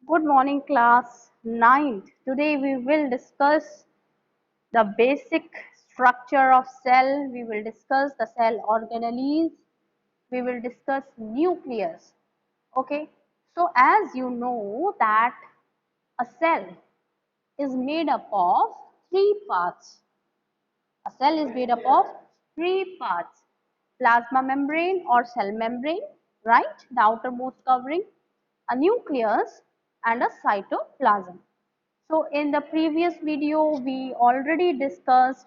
Good morning, class 9th. Today we will discuss the basic structure of cell. We will discuss the cell organelles. We will discuss nucleus. Okay. So as you know that a cell is made up of three parts. A cell is made up of three parts: plasma membrane or cell membrane, right? The outermost covering, a nucleus, and a cytoplasm. So in the previous video, we already discussed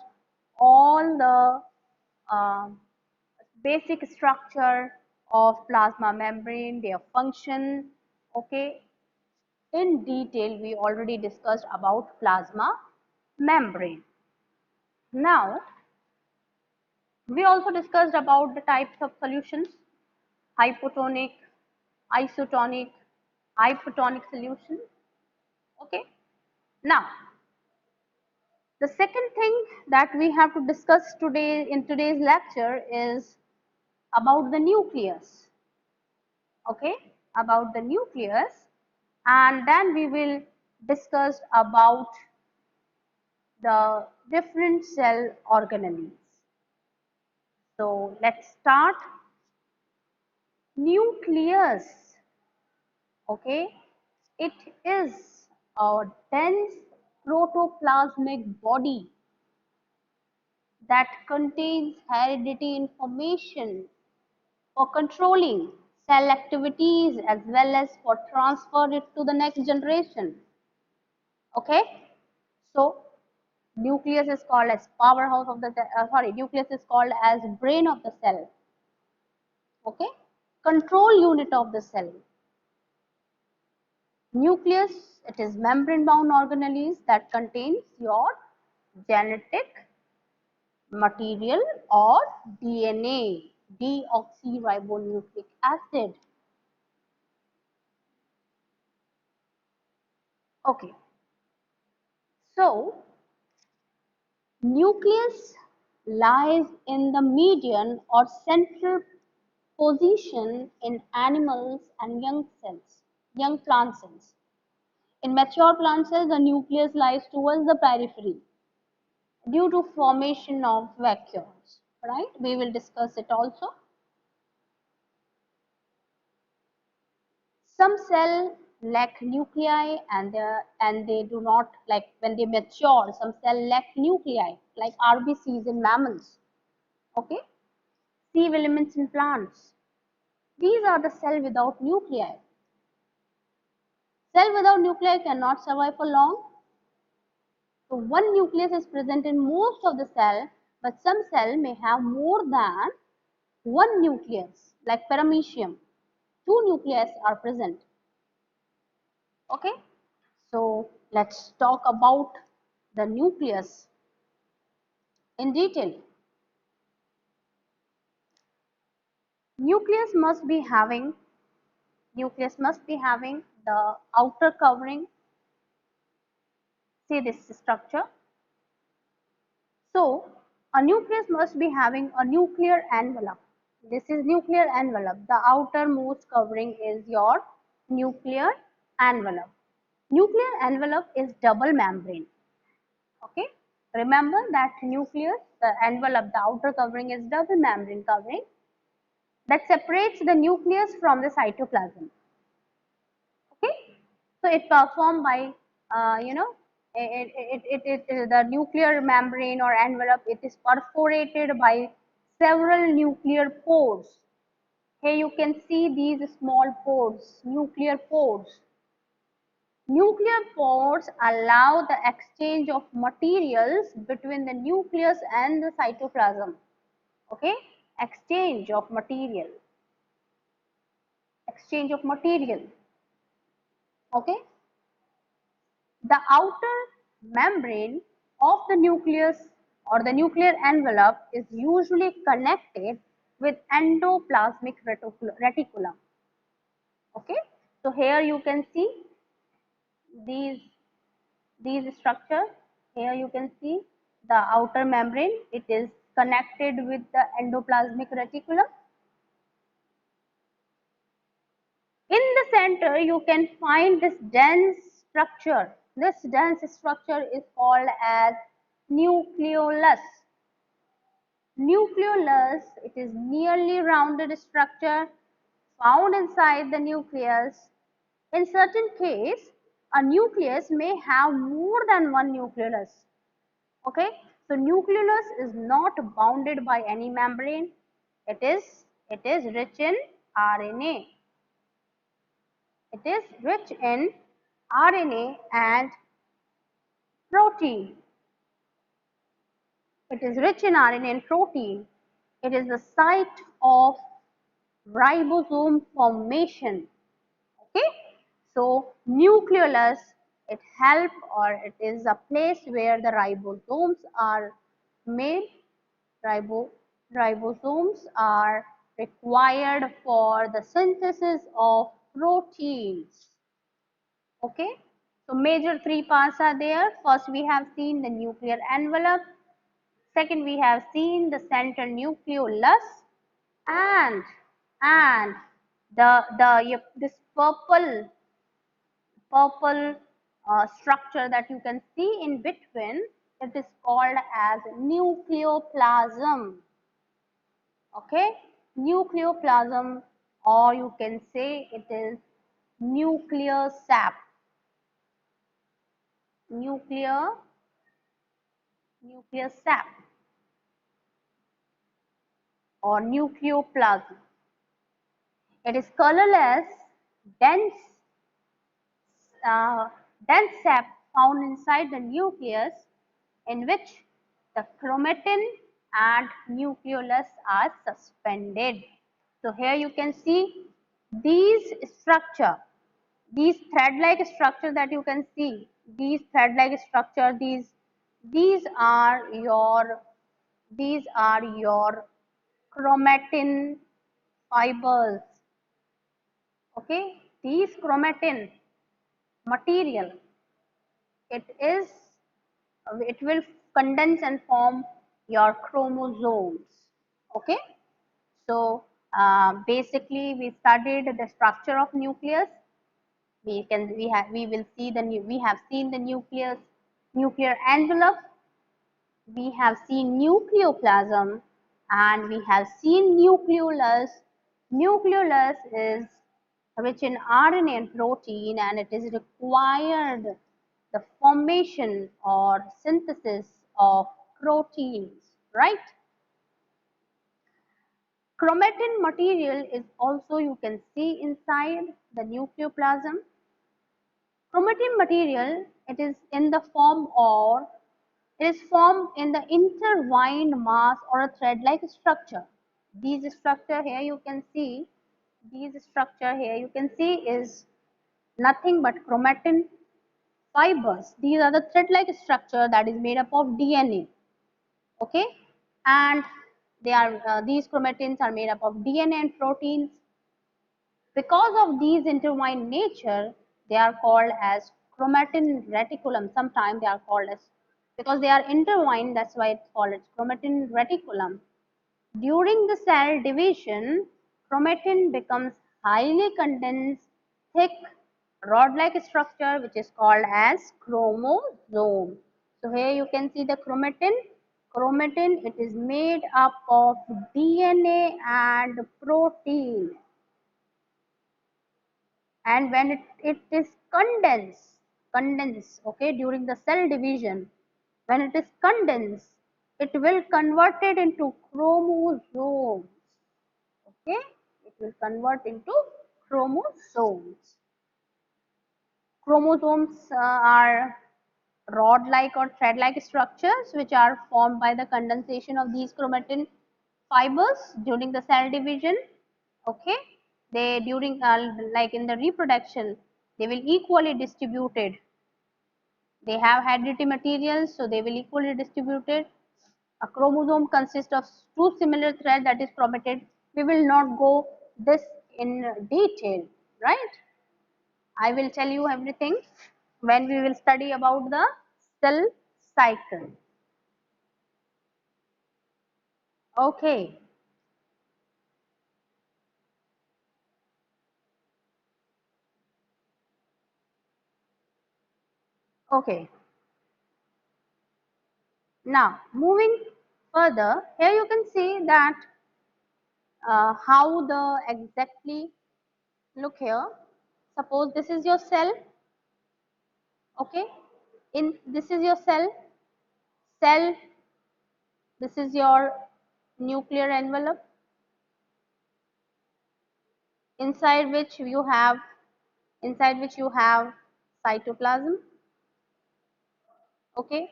all the basic structure of plasma membrane, their function. Okay, in detail, we already discussed about plasma membrane. Now, we also discussed about the types of solutions: hypotonic, isotonic, hypertonic solution. Okay. Now, the second thing that we have to discuss today in today's lecture is about the nucleus. Okay, about the nucleus, and then we will discuss about the different cell organelles. So let's start. Nucleus. Okay, it is a dense protoplasmic body that contains heredity information for controlling cell activities as well as for transfer it to the next generation. Okay, so nucleus is called as powerhouse of the nucleus is called as brain of the cell. Okay, control unit of the cell. Nucleus, it is membrane bound organelles that contains your genetic material or DNA, deoxyribonucleic acid. Okay, so nucleus lies in the median or central position in animals and young cells, young plant cells. In mature plant cells, the nucleus lies towards the periphery due to formation of vacuoles, right? We will discuss it also. Some cell lack nuclei and they do not, like when they mature, some cell lack nuclei like RBCs in mammals. Okay, sieve elements in plants. These are the cell without nuclei. Cell without nuclei cannot survive for long. So one nucleus is present in most of the cell, but some cell may have more than one nucleus, like paramecium. Two nuclei are present. Okay, so let's talk about the nucleus in detail. Nucleus must be having the outer covering. See this structure. So a nucleus must be having a nuclear envelope. This is nuclear envelope. The outermost covering is your nuclear envelope. Nuclear envelope is double membrane. Okay, remember that nucleus, the envelope, the outer covering is double membrane covering that separates the nucleus from the cytoplasm. Okay, so it performed by the nuclear membrane or envelope, it is perforated by several nuclear pores. Here you can see these small pores, nuclear pores. Nuclear pores allow the exchange of materials between the nucleus and the cytoplasm. Okay, exchange of material, exchange of material. Okay, the outer membrane of the nucleus or the nuclear envelope is usually connected with endoplasmic reticulum. Okay, so here you can see these structures. Here you can see the outer membrane, it is connected with the endoplasmic reticulum. In the center, you can find this dense structure. This dense structure is called as nucleolus. Nucleolus, it is nearly rounded structure found inside the nucleus. In certain case, a nucleus may have more than one nucleolus. Okay, so nucleolus is not bounded by any membrane. It is rich in RNA. It is rich in RNA and protein. It is rich in RNA and protein. It is the site of ribosome formation. Okay, so nucleolus, it help, or it is a place where the ribosomes are made. Ribosomes are required for the synthesis of proteins. Okay, so major three parts are there. First, we have seen the nuclear envelope. Second, we have seen the central nucleolus, and and this purple structure that you can see in between, it is called as nucleoplasm. Okay, nucleoplasm, or you can say it is nuclear sap. Nuclear sap or nucleoplasm. It is colorless, dense, uh, dense sap found inside the nucleus, in which the chromatin and nucleolus are suspended. So here you can see these structure, these thread-like structure that you can see, these thread-like structure, these are your chromatin fibers. Okay, these chromatin material, it is it will condense and form your chromosomes. Okay, so basically we studied the structure of nucleus. We have seen the nuclear envelope. We have seen nucleoplasm, and we have seen nucleolus. Nucleolus is rich in RNA and protein, and it is required the formation or synthesis of proteins, right? Chromatin material is also you can see inside the nucleoplasm. Chromatin material, it is in the form, or it is formed in the intertwined mass or a thread-like structure. These structure here you can see, is nothing but chromatin fibers. These are the thread-like structure that is made up of DNA. Okay, and these chromatins are made up of DNA and proteins. Because of these intertwined nature, they are called as chromatin reticulum. Sometimes they are called as, because they are intertwined, that's why it's called as chromatin reticulum. During the cell division, chromatin becomes highly condensed, thick, rod-like structure which is called as chromosome. So here you can see the chromatin. Chromatin, it is made up of DNA and protein. And when it is condensed, okay, during the cell division, when it is condensed, it will convert it into chromosomes. Okay, it will convert into chromosomes. Chromosomes are rod-like or thread-like structures which are formed by the condensation of these chromatin fibers during the cell division. Okay, they during like in the reproduction, they will equally distributed. They have heredity materials, so they will equally distributed. A chromosome consists of two similar threads that is chromatin. We will not go this in detail, right? I will tell you everything when we will study about the cell cycle. Okay. Okay. Now, moving further, here you can see that how the exactly look here. Suppose this is your cell, okay? In this is your cell, this is your nuclear envelope, inside which you have cytoplasm, okay?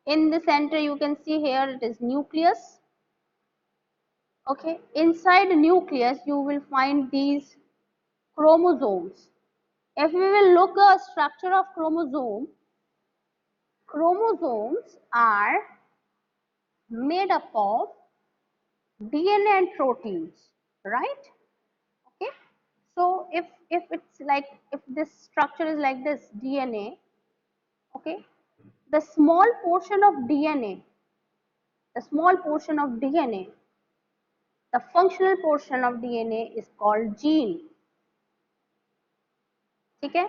In the center you can see here it is nucleus, okay? Inside the nucleus you will find these chromosomes. If we will look at the structure of chromosomes are made up of DNA and proteins, right? Okay. So if it's like, if this structure is like this, DNA, okay, the small portion of DNA, the small portion of DNA, the functional portion of DNA is called gene. ठीक है,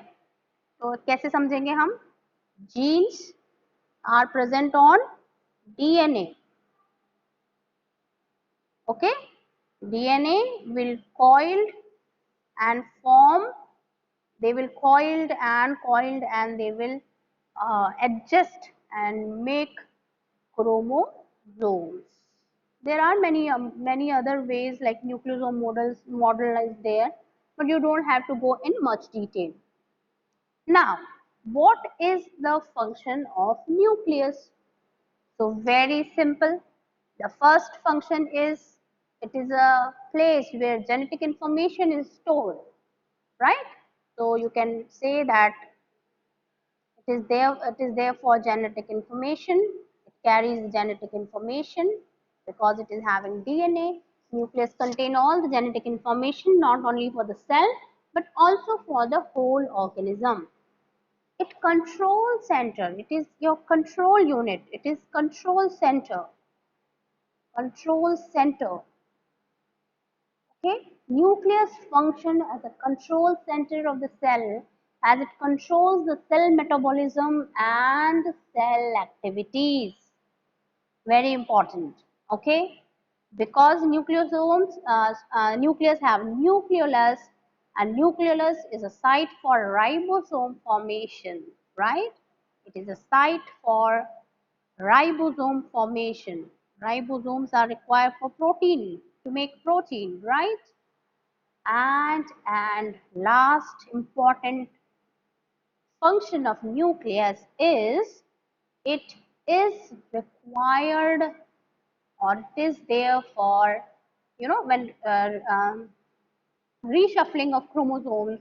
तो कैसे समझेंगे हम? Genes are present on DNA. Okay, DNA will coiled and form, they will coiled and they will adjust and make chromosomes. There are many other ways like nucleosome model is there, but you don't have to go in much detail. Now, what is the function of nucleus? So very simple. The first function is, it is a place where genetic information is stored, right? So you can say that it is there for genetic information. It carries genetic information because it is having DNA. Nucleus contain all the genetic information, not only for the cell but also for the whole organism. It control center, it is your control unit, it is control center. Okay, nucleus function as a control center of the cell, as it controls the cell metabolism and cell activities. Very important. Okay, because nucleus have nucleolus, and nucleolus is a site for ribosome formation, right? It is a site for ribosome formation. Ribosomes are required for protein, to make protein, right? And last important function of nucleus is, it is required, or it is there for, when reshuffling of chromosomes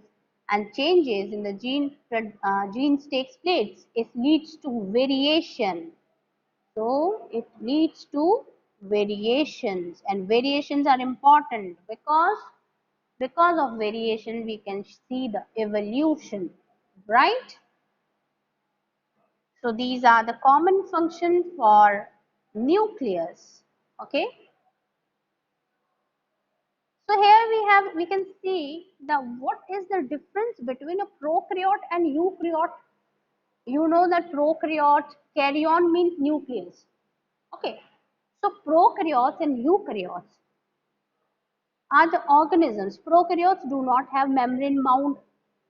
and changes in the genes takes place, it leads to variation. So it leads to variations, and variations are important because of variation we can see the evolution, right? So these are the common functions for nucleus. Okay, so here we can see the what is the difference between a prokaryote and eukaryote. You know that prokaryote, karyon means nucleus. Okay, so prokaryotes and eukaryotes are the organisms. Prokaryotes do not have membrane bound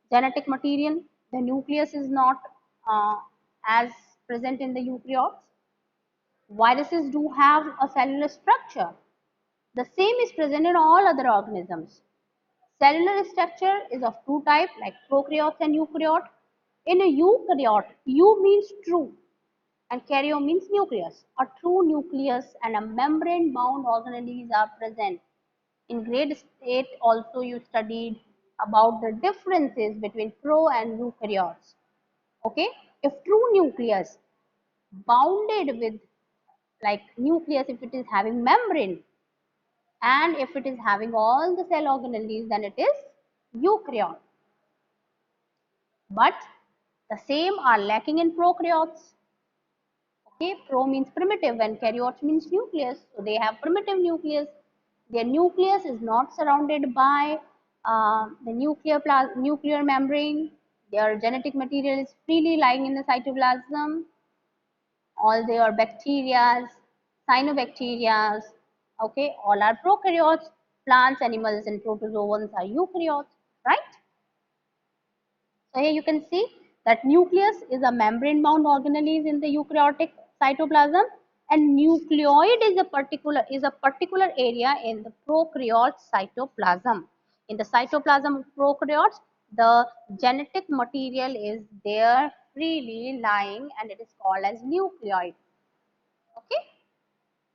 genetic material. The nucleus is not as present in the eukaryotes. Viruses do have a cellular structure. The same is present in all other organisms. Cellular structure is of two types, like prokaryotes and eukaryote. In a eukaryote, eu means true and karyon means nucleus. A true nucleus and a membrane bound organelles are present. In grade 8 also you studied about the differences between pro and eukaryotes. Okay, if true nucleus bounded with, like nucleus, if it is having membrane and if it is having all the cell organelles, then it is eukaryote. But the same are lacking in prokaryotes. Okay, pro means primitive and karyote means nucleus. So they have primitive nucleus. Their nucleus is not surrounded by the nuclear membrane. Their genetic material is freely lying in the cytoplasm. All their bacteria, cyanobacteria, okay, all are prokaryotes. Plants, animals, and protozoans are eukaryotes, right? So here you can see that nucleus is a membrane-bound organelle in the eukaryotic cytoplasm, and nucleoid is a particular area in the prokaryote cytoplasm. In the cytoplasm of prokaryotes, the genetic material is there freely lying, and it is called as nucleoid. Okay,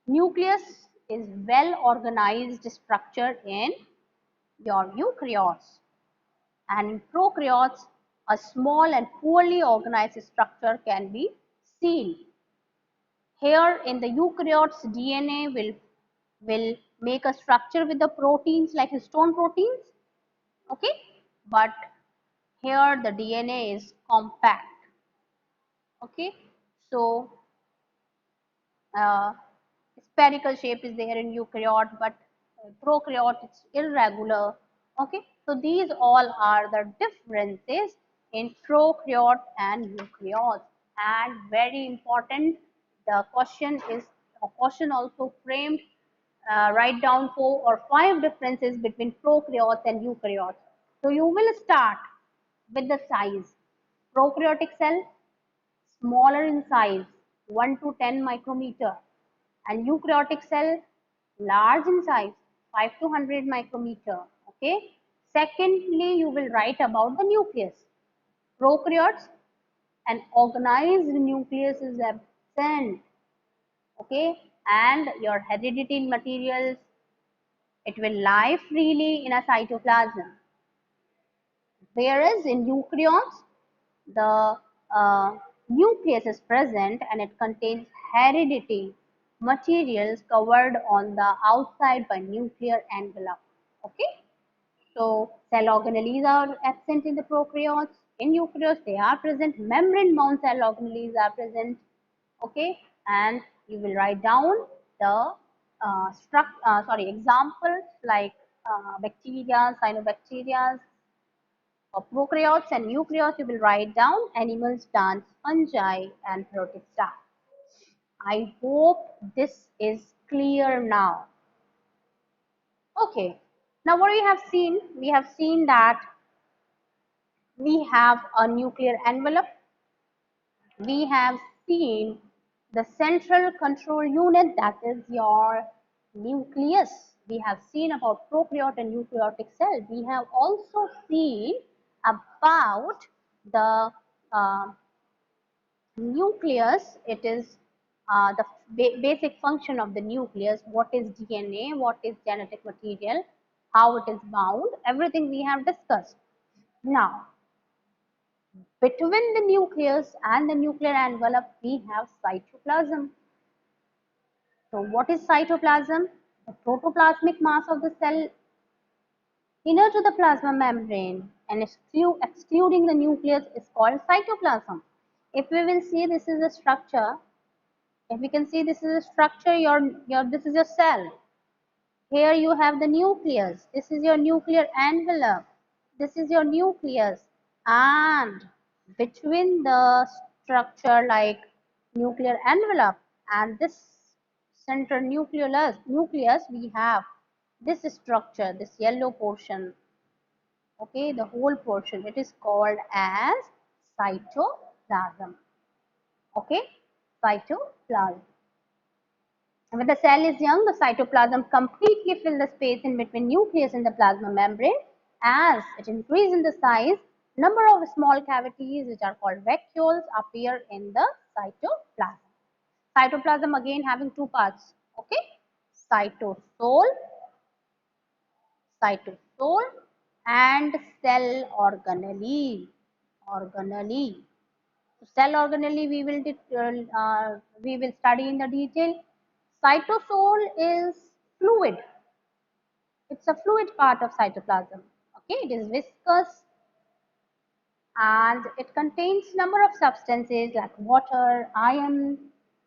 nucleus is well organized structure in your eukaryotes, and in prokaryotes, a small and poorly organized structure can be seen. Here in the eukaryotes, DNA will make a structure with the proteins like histone proteins, okay, but here the DNA is compact, okay. So uh, spherical shape is there in eukaryote, but prokaryote it's irregular, okay. So these all are the differences in prokaryote and eukaryote. And very important, the question is a question also framed, write down 4 or 5 differences between prokaryotes and eukaryotes. So you will start with the size. Prokaryotic cell smaller in size, 1 to 10 micrometer, and eukaryotic cell large in size, 5 to 100 micrometer. Okay. Secondly, you will write about the nucleus. Prokaryotes, an organized nucleus is absent. Okay, and your hereditary materials, it will lie freely in a cytoplasm. Whereas in eukaryotes, the nucleus is present and it contains hereditary materials covered on the outside by nuclear envelope. Okay, so cell organelles are absent in the prokaryotes. In eukaryotes, they are present. Membrane-bound cell organelles are present. Okay, and you will write down the examples like bacteria, cyanobacteria, prokaryotes and eukaryotes. You will write down animals, plants, fungi, and protista. I hope this is clear now. Okay, now what we have seen? We have seen that we have a nuclear envelope. We have seen the central control unit, that is your nucleus. We have seen about prokaryote and eukaryotic cell. We have also seen about the nucleus. It is the basic function of the nucleus. What is DNA? What is genetic material? How it is bound? Everything we have discussed. Now, between the nucleus and the nuclear envelope, we have cytoplasm. So what is cytoplasm? The protoplasmic mass of the cell inner to the plasma membrane and excluding the nucleus is called cytoplasm. If we will see, this is a structure. If we can see, this is a structure, this is your cell. Here you have the nucleus. This is your nuclear envelope. This is your nucleus. And between the structure like nuclear envelope and this central nucleus, we have this structure, this yellow portion. Okay, the whole portion. It is called as cytoplasm. Okay, cytoplasm. When the cell is young, the cytoplasm completely fills the space in between nucleus and the plasma membrane. As it increases in the size, number of small cavities which are called vacuoles appear in the cytoplasm. Cytoplasm again having 2 parts. Okay, cytosol, cytosol and cell organelle. Organelle. So cell organelle we will study in the detail. Cytosol is fluid. It's a fluid part of cytoplasm. Okay, it is viscous and it contains number of substances like water, iron,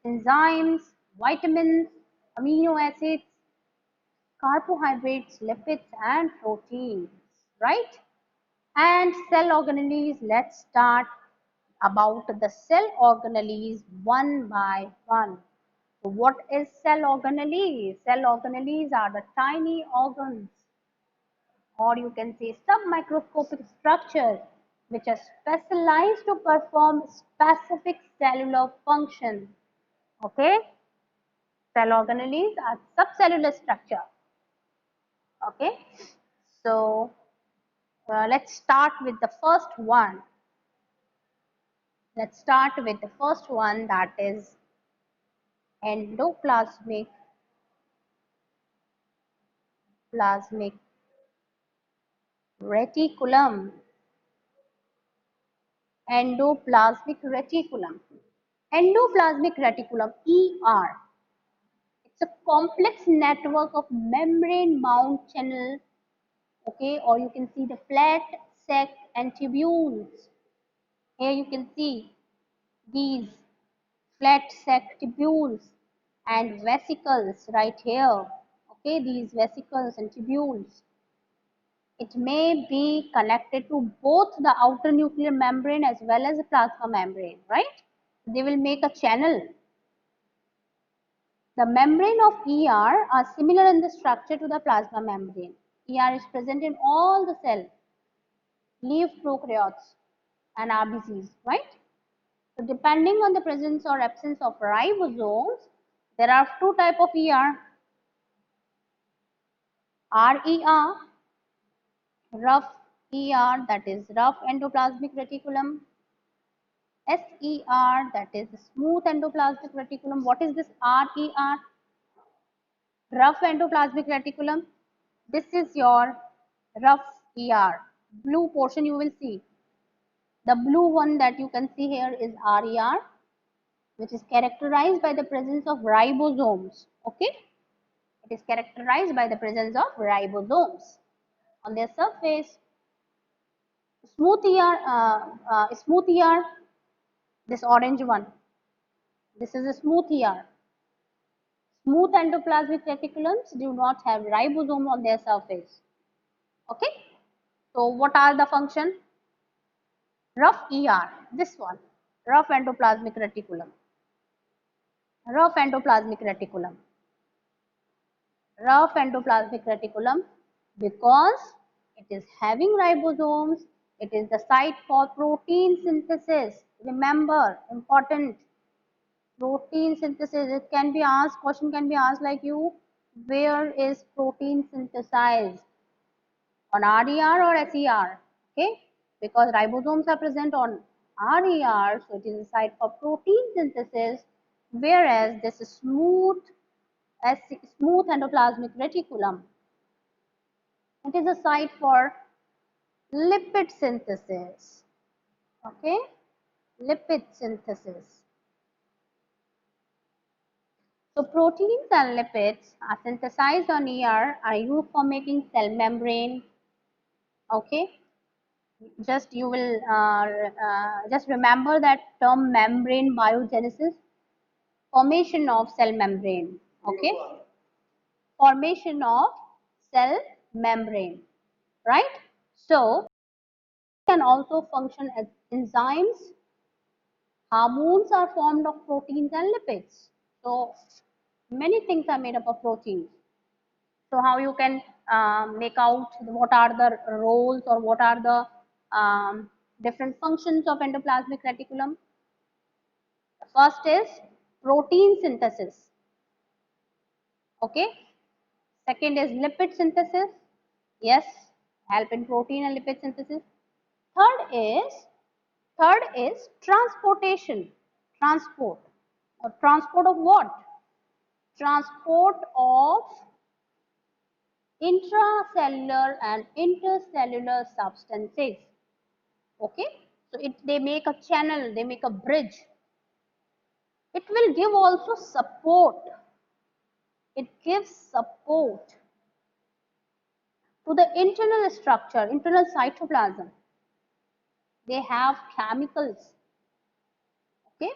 enzymes, vitamins, amino acids, carbohydrates, lipids, and proteins. Right? And cell organelles, let's start about the cell organelles one by one. So what is cell organelles? Cell organelles are the tiny organs, or you can say submicroscopic structures, which are specialized to perform specific cellular function. Okay, cell organelles are subcellular structure. Okay, so let's start with the first one. Let's start with the first one, that is endoplasmic plasmic reticulum. Endoplasmic reticulum. Endoplasmic reticulum, ER. It's a complex network of membrane mount channel, okay, or you can see the flat sac and tubules. Here you can see these flat sac tubules and vesicles right here. Okay, these vesicles and tubules. It may be connected to both the outer nuclear membrane as well as the plasma membrane, right? They will make a channel. The membrane of ER are similar in the structure to the plasma membrane. ER is present in all the cell, leaf prokaryotes and RBCs, right? So depending on the presence or absence of ribosomes, there are two types of ER. RER, rough ER, that is rough endoplasmic reticulum. SER, that is smooth endoplasmic reticulum. What is this RER? Rough endoplasmic reticulum. This is your rough ER. Blue portion you will see. The blue one that you can see here is RER, which is characterized by the presence of ribosomes. Okay, it is characterized by the presence of ribosomes on their surface. Smooth ER, this orange one. This is a smooth ER. Smooth endoplasmic reticulums do not have ribosome on their surface. Okay, so what are the function? Rough ER, this one, rough endoplasmic reticulum. Rough endoplasmic reticulum. Rough endoplasmic reticulum because it is having ribosomes. It is the site for protein synthesis. Remember, important, protein synthesis. It can be asked, question can be asked like you, where is protein synthesized? On RER or SER? Okay, because ribosomes are present on RER, so it is a site for protein synthesis, whereas this is smooth endoplasmic reticulum, it is a site for lipid synthesis. Okay, lipid synthesis. So proteins and lipids are synthesized on ER, are used for making cell membrane. Okay, just you will just remember that term, membrane biogenesis, formation of cell membrane. Okay, formation of cell membrane, right? So can also function as enzymes. Hormones are formed of proteins and lipids. So many things are made up of proteins. So how you can make out what are the roles or what are the different functions of endoplasmic reticulum? First is protein synthesis. Okay. Second is lipid synthesis. Yes, help in protein and lipid synthesis. Third is transportation. Transport. Transport of what? Transport of intracellular and intercellular substances. Okay, so they make a channel, they make a bridge. It will give also support. It gives support to the internal structure, internal cytoplasm. They have chemicals. Okay,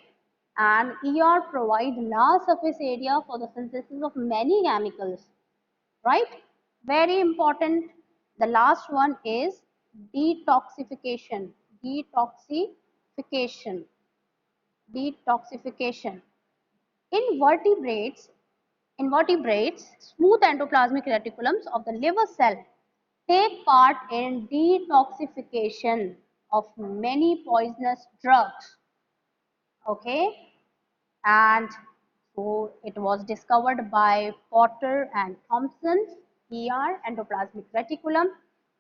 and ER provide large surface area for the synthesis of many chemicals, right? Very important. The last one is detoxification, detoxification, detoxification. In vertebrates, smooth endoplasmic reticulums of the liver cell take part in detoxification of many poisonous drugs. Okay, and so it was discovered by Potter and Thompson. ER, endoplasmic reticulum.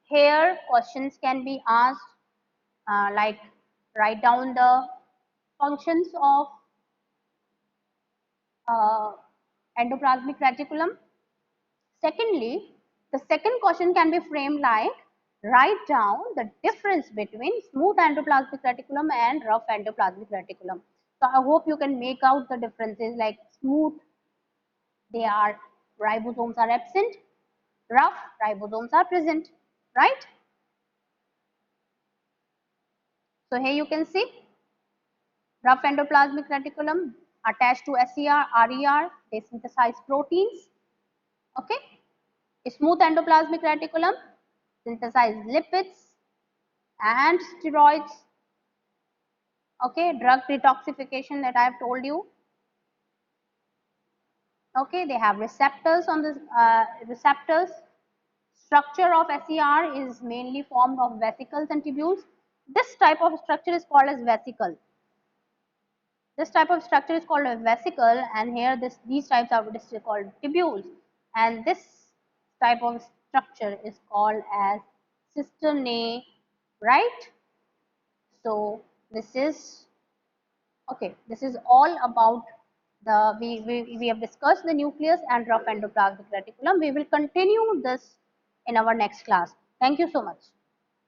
Here questions can be asked like write down the functions of uh, endoplasmic reticulum. Secondly, the second question can be framed like write down the difference between smooth endoplasmic reticulum and rough endoplasmic reticulum. So I hope you can make out the differences. Like smooth, they are ribosomes are absent, rough ribosomes are present, right? So here you can see rough endoplasmic reticulum attached to SER, RER, they synthesize proteins. Okay, smooth endoplasmic reticulum synthesize lipids and steroids. Okay, drug detoxification that I have told you. Okay, they have receptors on the receptors. Structure of SER is mainly formed of vesicles and tubules. This type of structure is called as vesicle. This type of structure is called a vesicle, and here these types are called tubules, and this type of structure is called as cisternae, right? So this is okay. This is all about the we have discussed the nucleus and rough endoplasmic reticulum. We will continue this in our next class. Thank you so much.